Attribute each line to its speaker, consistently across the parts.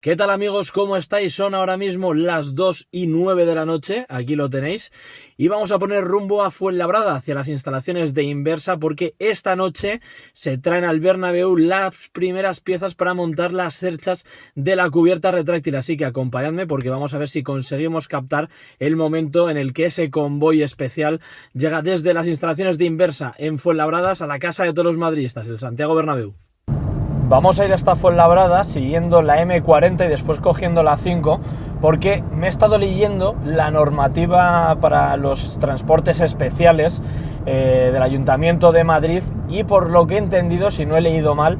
Speaker 1: ¿Qué tal amigos? ¿Cómo estáis? Son ahora mismo las 2:09 de la noche, aquí lo tenéis, y vamos a poner rumbo a Fuenlabrada, hacia las instalaciones de Inversa, porque esta noche se traen al Bernabéu las primeras piezas para montar las cerchas de la cubierta retráctil, así que acompañadme porque vamos a ver si conseguimos captar el momento en el que ese convoy especial llega desde las instalaciones de Inversa en Fuenlabrada a la casa de todos los madridistas, el Santiago Bernabéu. Vamos a ir hasta Fuenlabrada siguiendo la M40 y después cogiendo la 5, porque me he estado leyendo la normativa para los transportes especiales del Ayuntamiento de Madrid y por lo que he entendido, si no he leído mal,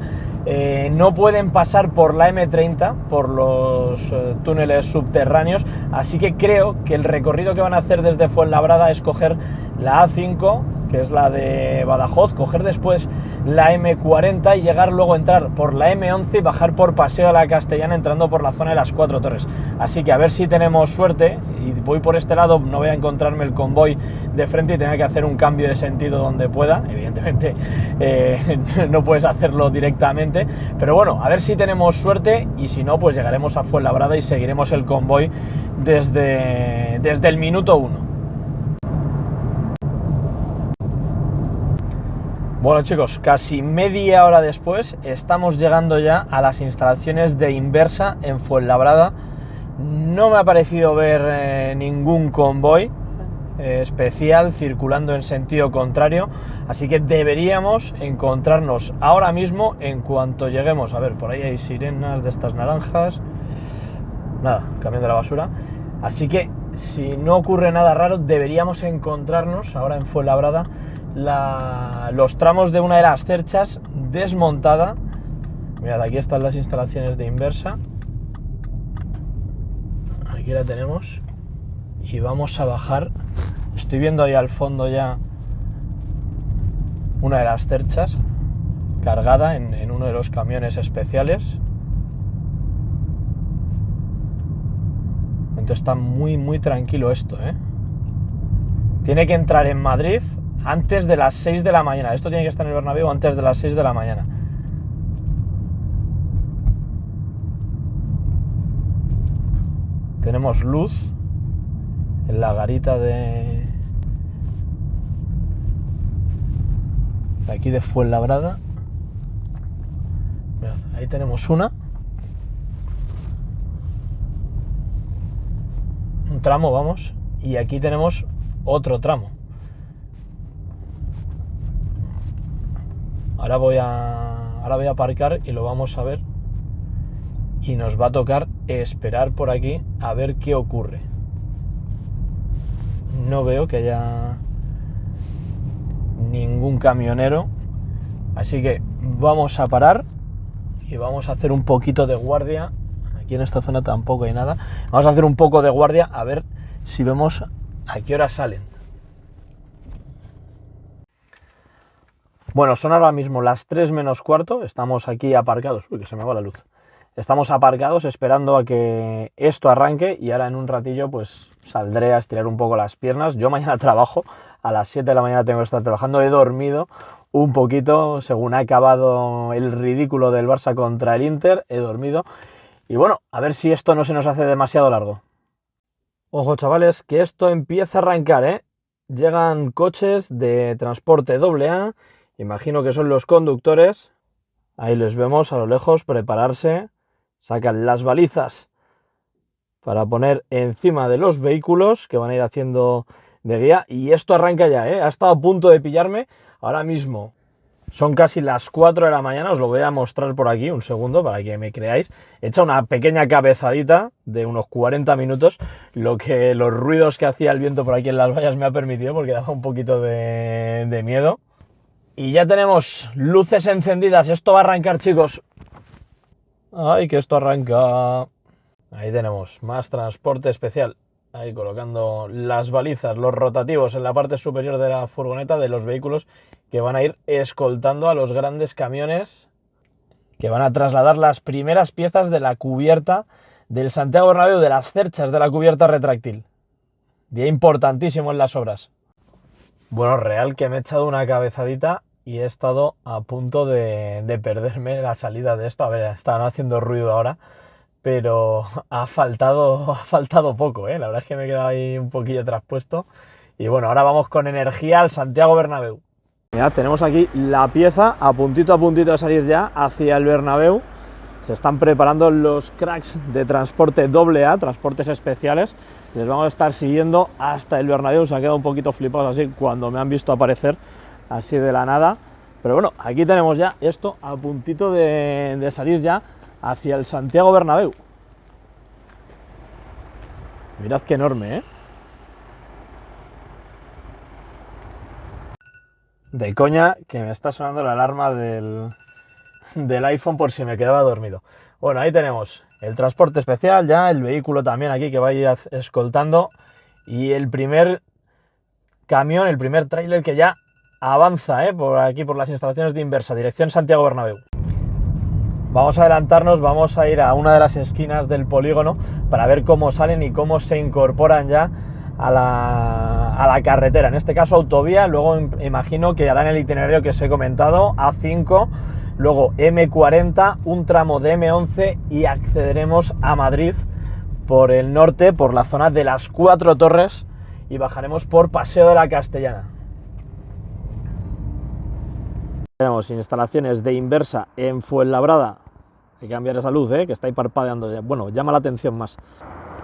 Speaker 1: no pueden pasar por la M30, por los túneles subterráneos, así que creo que el recorrido que van a hacer desde Fuenlabrada es coger la A5, que es la de Badajoz, coger después la M40 y llegar luego a entrar por la M11 y bajar por Paseo de la Castellana entrando por la zona de las Cuatro Torres. Así que a ver si tenemos suerte y voy por este lado, no voy a encontrarme el convoy de frente y tenga que hacer un cambio de sentido donde pueda. Evidentemente no puedes hacerlo directamente, pero bueno, a ver si tenemos suerte y si no, pues llegaremos a Fuenlabrada y seguiremos el convoy desde el minuto 1. Bueno chicos, casi media hora después estamos llegando ya a las instalaciones de Inversa en Fuenlabrada. No me ha parecido ver ningún convoy especial circulando en sentido contrario, así que deberíamos encontrarnos ahora mismo en cuanto lleguemos. A ver, por ahí hay sirenas de estas naranjas. Nada, camión de la basura. Así que si no ocurre nada raro, deberíamos encontrarnos ahora en Fuenlabrada los tramos de una de las cerchas desmontada. Mirad, aquí están las instalaciones de Inversa. Aquí la tenemos. Y vamos a bajar. Estoy viendo ahí al fondo ya una de las cerchas cargada en uno de los camiones especiales. Entonces está muy tranquilo esto, ¿eh? Tiene que entrar en Madrid antes de las 6 de la mañana. Esto tiene que estar en el Bernabéu antes de las 6 de la mañana. Tenemos luz en la garita de aquí de Fuenlabrada. Mirad, ahí tenemos un tramo, vamos, y aquí tenemos otro tramo. Ahora voy a aparcar y lo vamos a ver. Y nos va a tocar esperar por aquí a ver qué ocurre. No veo que haya ningún camionero. Así que vamos a parar y vamos a hacer un poquito de guardia. Aquí en esta zona tampoco hay nada. Vamos a hacer un poco de guardia a ver si vemos a qué hora salen. Bueno, son ahora mismo las 3 menos cuarto, estamos aquí aparcados. Uy, que se me va la luz. Estamos aparcados esperando a que esto arranque y ahora en un ratillo pues saldré a estirar un poco las piernas. Yo mañana trabajo, a las 7 de la mañana tengo que estar trabajando, he dormido un poquito según ha acabado el ridículo del Barça contra el Inter, he dormido. Y bueno, a ver si esto no se nos hace demasiado largo. Ojo chavales, que esto empieza a arrancar, ¿eh? Llegan coches de transporte AA. Imagino que son los conductores. Ahí les vemos a lo lejos prepararse. Sacan las balizas para poner encima de los vehículos que van a ir haciendo de guía. Y esto arranca ya, ¿eh? Ha estado a punto de pillarme. Ahora mismo son casi las 4 de la mañana. Os lo voy a mostrar por aquí un segundo para que me creáis. He hecho una pequeña cabezadita de unos 40 minutos. Lo que los ruidos que hacía el viento por aquí en las vallas me ha permitido porque daba un poquito de miedo. Y ya tenemos luces encendidas. Esto va a arrancar, chicos. Ay, que esto arranca. Ahí tenemos más transporte especial. Ahí colocando las balizas, los rotativos en la parte superior de la furgoneta de los vehículos que van a ir escoltando a los grandes camiones que van a trasladar las primeras piezas de la cubierta del Santiago Bernabéu, de las cerchas de la cubierta retráctil. Día importantísimo en las obras. Bueno, real que me he echado una cabezadita y he estado a punto de perderme la salida de esto. A ver, están haciendo ruido ahora, pero ha faltado poco, ¿eh? La verdad es que me he quedado ahí un poquillo traspuesto. Y bueno, ahora vamos con energía al Santiago Bernabéu. Ya tenemos aquí la pieza a puntito de salir ya hacia el Bernabéu. Se están preparando los cracks de transporte AA, transportes especiales. Les vamos a estar siguiendo hasta el Bernabéu. Se han quedado un poquito flipados así cuando me han visto aparecer así de la nada. Pero bueno, aquí tenemos ya esto a puntito de salir ya hacia el Santiago Bernabéu. Mirad qué enorme, ¿eh? De coña que me está sonando la alarma del iPhone por si me quedaba dormido. Bueno, ahí tenemos el transporte especial, ya el vehículo también aquí que va a ir escoltando y el primer camión, el primer tráiler que ya avanza por aquí por las instalaciones de Inversa, dirección Santiago Bernabéu. Vamos a adelantarnos, vamos a ir a una de las esquinas del polígono para ver cómo salen y cómo se incorporan ya a la carretera, en este caso autovía. Luego imagino que harán el itinerario que os he comentado, A5, luego M40, un tramo de M11 y accederemos a Madrid por el norte, por la zona de las Cuatro Torres, y bajaremos por Paseo de la Castellana. Tenemos instalaciones de Inversa en Fuenlabrada. Hay que cambiar esa luz, que está ahí parpadeando ya. Bueno, llama la atención más.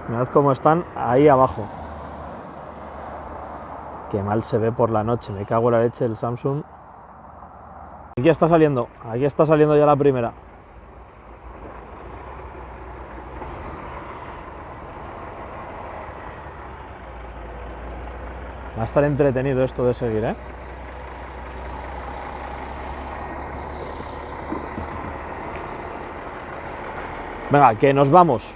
Speaker 1: Mirad cómo están ahí abajo. Qué mal se ve por la noche, me cago en la leche el Samsung. Aquí está saliendo ya la primera. Va a estar entretenido esto de seguir, ¿eh? Venga, que nos vamos.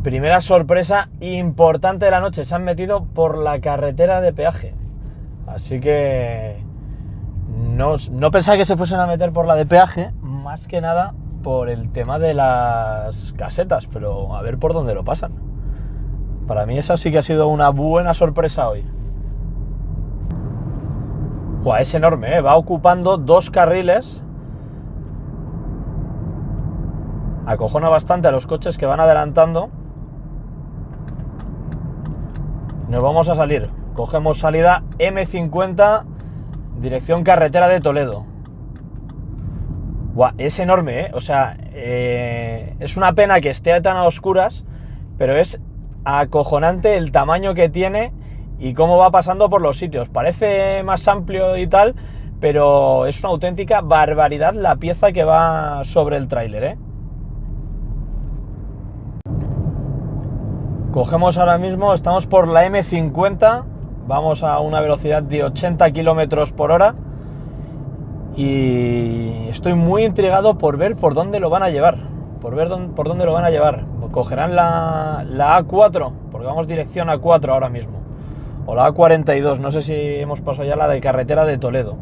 Speaker 1: Primera sorpresa importante de la noche, se han metido por la carretera de peaje. Así que no pensaba que se fuesen a meter por la de peaje, más que nada por el tema de las casetas, pero a ver por dónde lo pasan. Para mí esa sí que ha sido una buena sorpresa hoy. Buah, es enorme, va ocupando 2 carriles. Acojona bastante a los coches que van adelantando. Nos vamos a salir. Cogemos salida M50, dirección carretera de Toledo. Buah, es enorme, o sea, es una pena que esté tan a oscuras, pero es acojonante el tamaño que tiene y cómo va pasando por los sitios. Parece más amplio y tal, pero es una auténtica barbaridad la pieza que va sobre el tráiler, Cogemos ahora mismo, estamos por la M50, vamos a una velocidad de 80 km por hora y estoy muy intrigado por ver por dónde lo van a llevar, por dónde lo van a llevar. Cogerán la A4, porque vamos dirección A4 ahora mismo, o la A42, no sé si hemos pasado ya la de carretera de Toledo.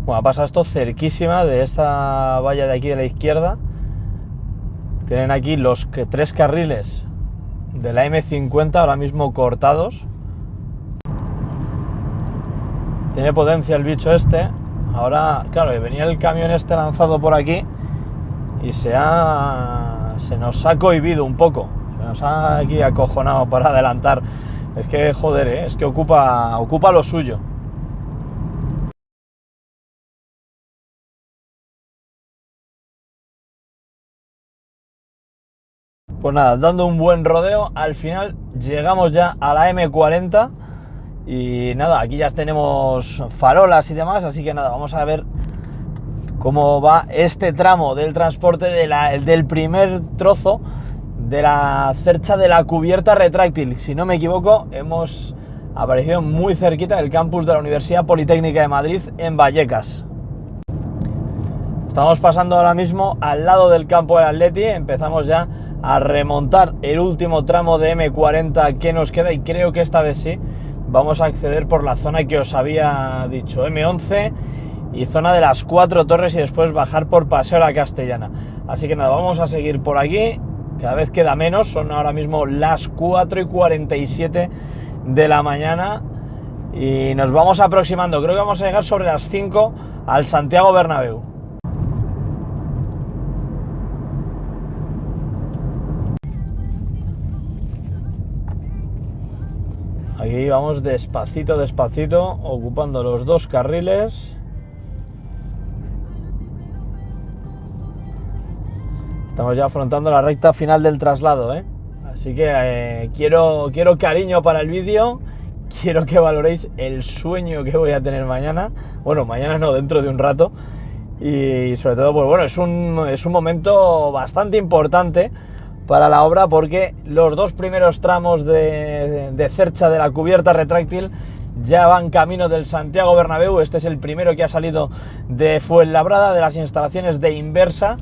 Speaker 1: Bueno, pasa esto cerquísima de esta valla de aquí de la izquierda. Tienen aquí los 3 carriles de la M50 ahora mismo cortados. Tiene potencia el bicho este. Ahora, claro, venía el camión este lanzado por aquí y se nos ha cohibido un poco. Se nos ha aquí acojonado para adelantar. Es que, joder, es que ocupa lo suyo. Pues nada, dando un buen rodeo, al final llegamos ya a la M40 y nada, aquí ya tenemos farolas y demás, así que nada, vamos a ver cómo va este tramo del transporte del primer trozo de la cercha de la cubierta retráctil. Si no me equivoco, hemos aparecido muy cerquita del campus de la Universidad Politécnica de Madrid en Vallecas. Estamos pasando ahora mismo al lado del campo del Atleti, empezamos ya a remontar el último tramo de M40 que nos queda y creo que esta vez sí vamos a acceder por la zona que os había dicho, M11 y zona de las Cuatro Torres y después bajar por Paseo de la Castellana. Así que nada, vamos a seguir por aquí, cada vez queda menos, son ahora mismo las 4:47 de la mañana y nos vamos aproximando, creo que vamos a llegar sobre las 5 al Santiago Bernabéu. Aquí vamos despacito, despacito, ocupando los 2 carriles. Estamos ya afrontando la recta final del traslado, ¿eh? Así que quiero cariño para el vídeo. Quiero que valoréis el sueño que voy a tener mañana. Bueno, mañana no, dentro de un rato. Y sobre todo, pues bueno, es un momento bastante importante para la obra, porque los 2 primeros tramos de cercha de la cubierta retráctil ya van camino del Santiago Bernabéu. Este es el primero que ha salido de Fuenlabrada, de las instalaciones de Inversa.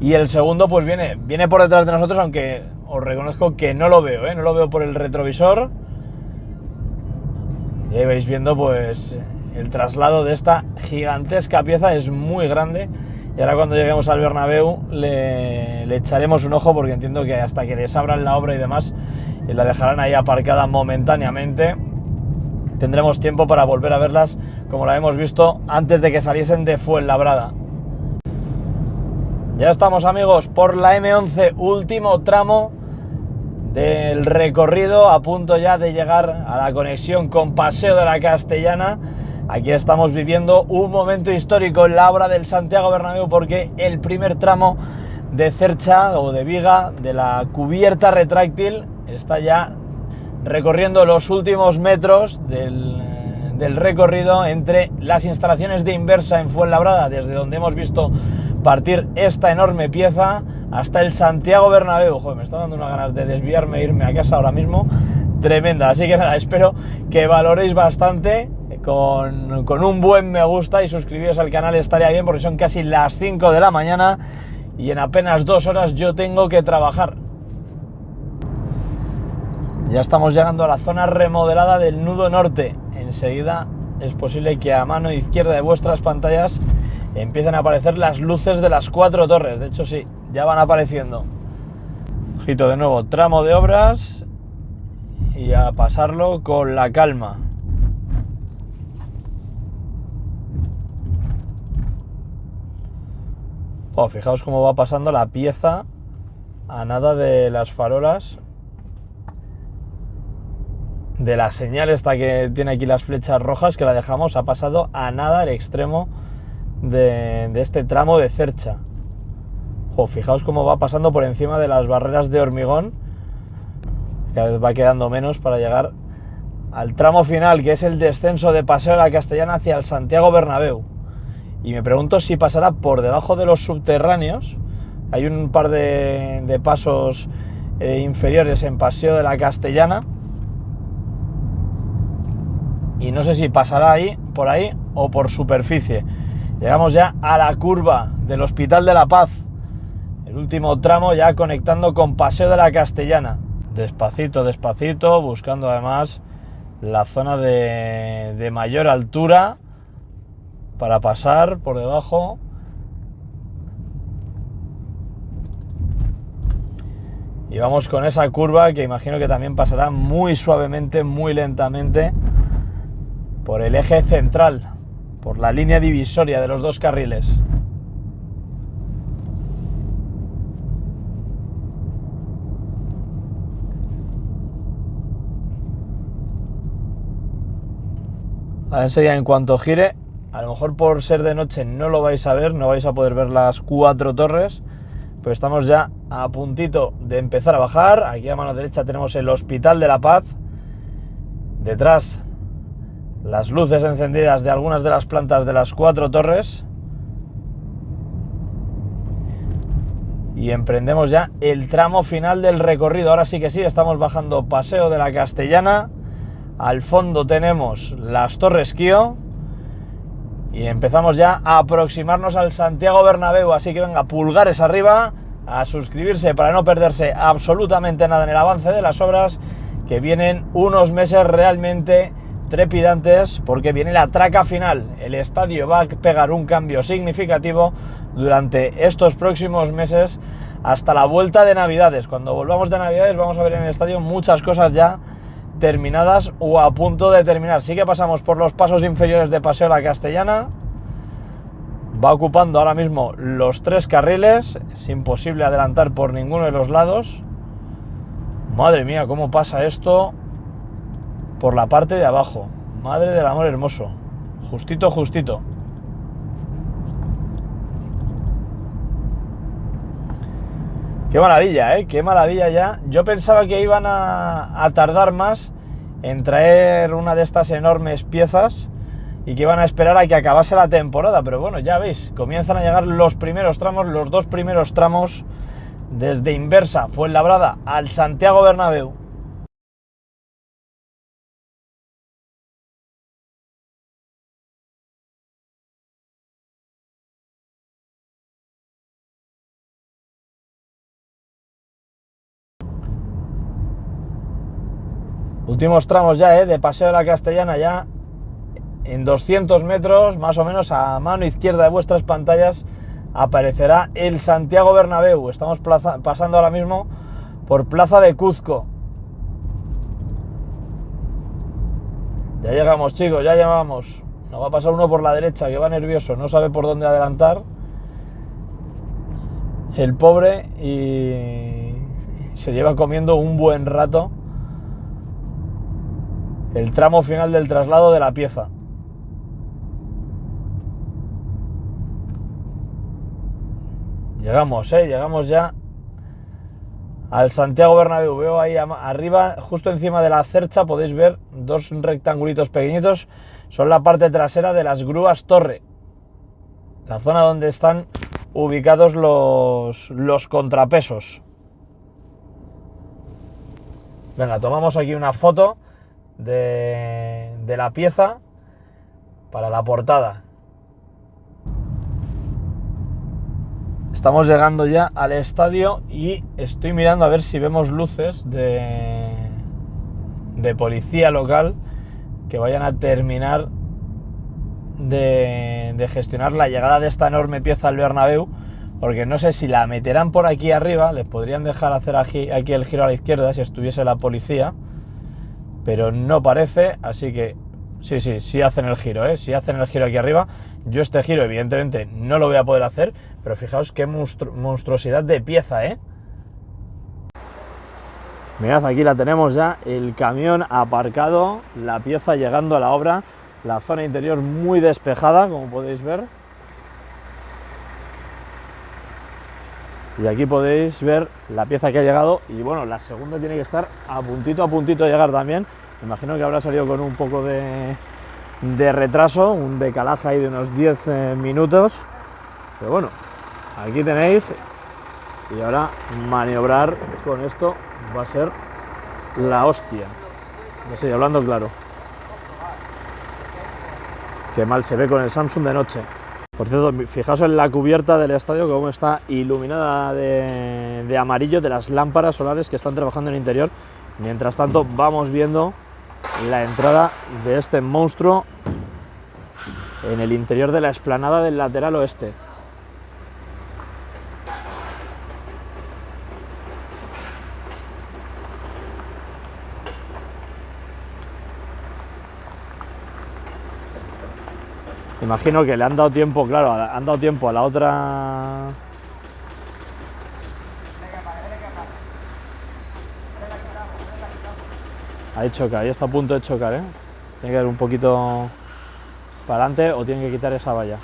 Speaker 1: Y el segundo pues viene por detrás de nosotros, aunque os reconozco que no lo veo, no lo veo por el retrovisor. Y ahí vais viendo pues el traslado de esta gigantesca pieza, es muy grande. Y ahora cuando lleguemos al Bernabéu le echaremos un ojo, porque entiendo que hasta que les abran la obra y demás, y la dejarán ahí aparcada momentáneamente, tendremos tiempo para volver a verlas como la hemos visto antes de que saliesen de Fuenlabrada. Ya estamos, amigos, por la M11, último tramo del recorrido, a punto ya de llegar a la conexión con Paseo de la Castellana. Aquí estamos viviendo un momento histórico en la obra del Santiago Bernabéu, porque el primer tramo de cercha o de viga de la cubierta retráctil está ya recorriendo los últimos metros del recorrido entre las instalaciones de Inversa en Fuenlabrada, desde donde hemos visto partir esta enorme pieza, hasta el Santiago Bernabéu. Joder, me está dando unas ganas de desviarme e irme a casa ahora mismo, tremenda. Así que nada, espero que valoréis bastante con un buen me gusta, y suscribiros al canal estaría bien, porque son casi las 5 de la mañana y en apenas 2 horas yo tengo que trabajar. Ya estamos llegando a la zona remodelada del nudo norte. Enseguida es posible que a mano izquierda de vuestras pantallas empiecen a aparecer las luces de las 4 torres. De hecho, sí, ya van apareciendo. Ojito de nuevo, tramo de obras, y a pasarlo con la calma. Oh, fijaos cómo va pasando la pieza a nada de las farolas, de la señal esta que tiene aquí las flechas rojas, que la dejamos, ha pasado a nada el extremo de este tramo de cercha. Fijaos cómo va pasando por encima de las barreras de hormigón. Cada vez va quedando menos para llegar al tramo final, que es el descenso de Paseo de la Castellana hacia el Santiago Bernabéu. Y me pregunto si pasará por debajo de los subterráneos. Hay un par de pasos inferiores en Paseo de la Castellana, y no sé si pasará por ahí o por superficie. Llegamos ya a la curva del Hospital de la Paz, el último tramo ya conectando con Paseo de la Castellana. Despacito, despacito, buscando además la zona de mayor altura para pasar por debajo. Y vamos con esa curva que imagino que también pasará muy suavemente, muy lentamente, por el eje central, por la línea divisoria de los 2 carriles. A ver, en cuanto gire, a lo mejor por ser de noche no lo vais a ver, no vais a poder ver las 4 torres, pero estamos ya a puntito de empezar a bajar. Aquí a mano derecha tenemos el Hospital de la Paz, detrás las luces encendidas de algunas de las plantas de las 4 torres, y emprendemos ya el tramo final del recorrido. Ahora sí que sí, estamos bajando Paseo de la Castellana, al fondo tenemos las Torres Kio y empezamos ya a aproximarnos al Santiago Bernabéu. Así que venga, pulgares arriba, a suscribirse para no perderse absolutamente nada en el avance de las obras, que vienen unos meses realmente trepidantes, porque viene la traca final. El estadio va a pegar un cambio significativo durante estos próximos meses, hasta la vuelta de Navidades. Cuando volvamos de Navidades vamos a ver en el estadio muchas cosas ya terminadas o a punto de terminar. Sí que pasamos por los pasos inferiores de Paseo de la Castellana, va ocupando ahora mismo los 3 carriles, es imposible adelantar por ninguno de los lados. Madre mía, cómo pasa esto. por la parte de abajo. Madre del amor hermoso. Justito, justito. Qué maravilla, ¿eh? Qué maravilla ya. Yo pensaba que iban a tardar más en traer una de estas enormes piezas y que iban a esperar a que acabase la temporada, pero bueno, ya veis, comienzan a llegar los primeros tramos, los dos primeros tramos desde Inversa, Fuenlabrada al Santiago Bernabéu. Últimos tramos ya, de Paseo de la Castellana, ya en 200 metros, más o menos a mano izquierda de vuestras pantallas, aparecerá el Santiago Bernabéu. Estamos pasando ahora mismo por Plaza de Cuzco. Ya llegamos, chicos, ya llegamos. Nos va a pasar uno por la derecha que va nervioso, no sabe por dónde adelantar. El pobre, y se lleva comiendo un buen rato el tramo final del traslado de la pieza. Llegamos, llegamos ya al Santiago Bernabéu. Veo ahí arriba, justo encima de la cercha, podéis ver dos rectangulitos pequeñitos. Son la parte trasera de las grúas torre, la zona donde están ubicados los contrapesos. Venga, tomamos aquí una foto de la pieza para la portada. Estamos llegando ya al estadio y estoy mirando a ver si vemos luces de policía local que vayan a terminar de gestionar la llegada de esta enorme pieza al Bernabéu, porque no sé si la meterán por aquí arriba, les podrían dejar hacer aquí el giro a la izquierda si estuviese la policía, pero no parece, así que sí hacen el giro, sí hacen el giro aquí arriba. Yo este giro evidentemente no lo voy a poder hacer, pero fijaos qué monstruosidad de pieza, Mirad, aquí la tenemos ya, el camión aparcado, la pieza llegando a la obra, la zona interior muy despejada, como podéis ver. Y aquí podéis ver la pieza que ha llegado, y bueno, la segunda tiene que estar a puntito de llegar también. Me imagino que habrá salido con un poco de retraso, un decalaje ahí de unos 10 minutos. Pero bueno, aquí tenéis, y ahora maniobrar con esto va a ser la hostia. No sé, hablando claro. Qué mal se ve con el Samsung de noche. Por cierto, fijaos en la cubierta del estadio cómo está iluminada de amarillo de las lámparas solares que están trabajando en el interior. Mientras tanto vamos viendo la entrada de este monstruo en el interior de la explanada del lateral oeste. Imagino que le han dado tiempo, claro, han dado tiempo a la otra. Ahí choca, ahí está a punto de chocar, Tiene que dar un poquito para adelante o tiene que quitar esa valla.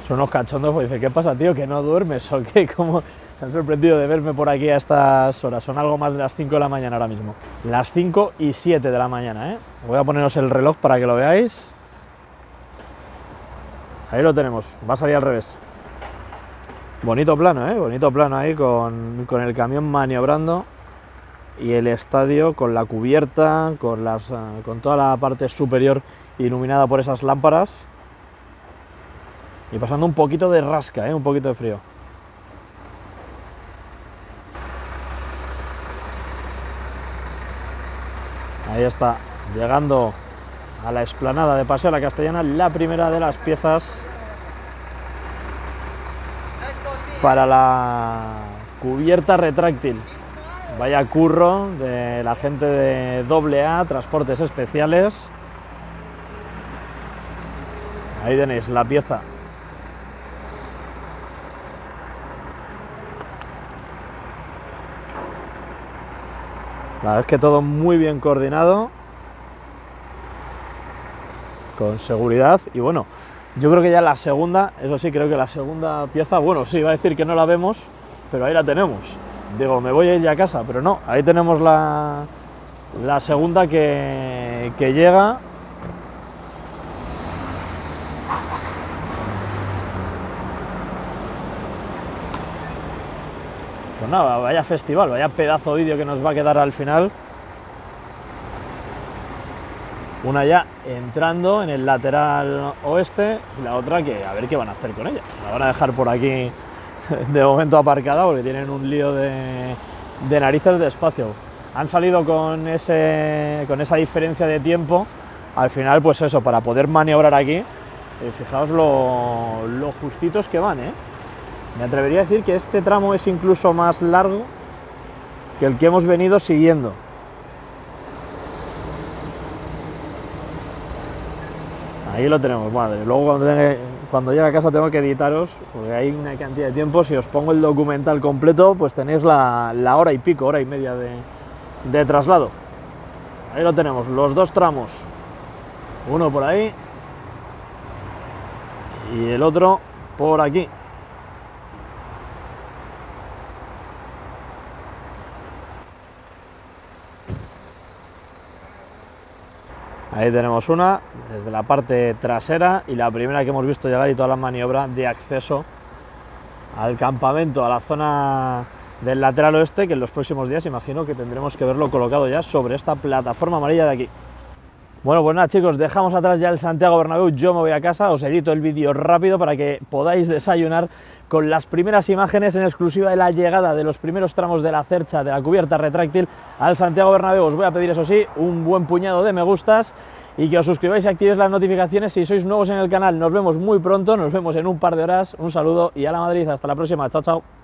Speaker 1: Son unos cachondos, pues dice, ¿qué pasa, tío? ¿Que no duermes o qué? ¿Cómo se han sorprendido de verme por aquí a estas horas? Son algo más de las 5 de la mañana ahora mismo. Las 5:07 de la mañana, Voy a poneros el reloj para que lo veáis. Ahí lo tenemos, va a salir al revés. Bonito plano, Bonito plano ahí con el camión maniobrando y el estadio con la cubierta, con toda la parte superior iluminada por esas lámparas. Y pasando un poquito de rasca, un poquito de frío. Ahí está, llegando a la explanada de Paseo de la Castellana, la primera de las piezas para la cubierta retráctil. Vaya curro de la gente de AA, Transportes Especiales. Ahí tenéis la pieza. La verdad es que todo muy bien coordinado, con seguridad. Y bueno, yo creo que ya la segunda, eso sí, creo que la segunda pieza, bueno, sí, iba a decir que no la vemos, pero ahí la tenemos. Digo, me voy a ir ya a casa, pero no, ahí tenemos la segunda que llega. Pues nada, vaya festival, vaya pedazo de vídeo que nos va a quedar al final. Una ya entrando en el lateral oeste y la otra que a ver qué van a hacer con ella. La van a dejar por aquí de momento aparcada porque tienen un lío de narices de espacio. Han salido con esa diferencia de tiempo. Al final, pues eso, para poder maniobrar aquí, fijaos lo justitos que van, ¿eh? Me atrevería a decir que este tramo es incluso más largo que el que hemos venido siguiendo. Ahí lo tenemos, madre. Luego cuando llegue a casa tengo que editaros, porque hay una cantidad de tiempo. Si os pongo el documental completo, pues tenéis la hora y pico, hora y media de traslado. Ahí lo tenemos, los dos tramos. Uno por ahí y el otro por aquí. Ahí tenemos una desde la parte trasera y la primera que hemos visto llegar y toda la maniobra de acceso al campamento, a la zona del lateral oeste, que en los próximos días imagino que tendremos que verlo colocado ya sobre esta plataforma amarilla de aquí. Bueno, pues nada chicos, dejamos atrás ya el Santiago Bernabéu, yo me voy a casa, os edito el vídeo rápido para que podáis desayunar con las primeras imágenes en exclusiva de la llegada de los primeros tramos de la cercha de la cubierta retráctil al Santiago Bernabéu. Os voy a pedir, eso sí, un buen puñado de me gustas y que os suscribáis y activéis las notificaciones si sois nuevos en el canal. Nos vemos muy pronto, nos vemos en un par de horas, un saludo y a la Madrid, hasta la próxima, chao chao.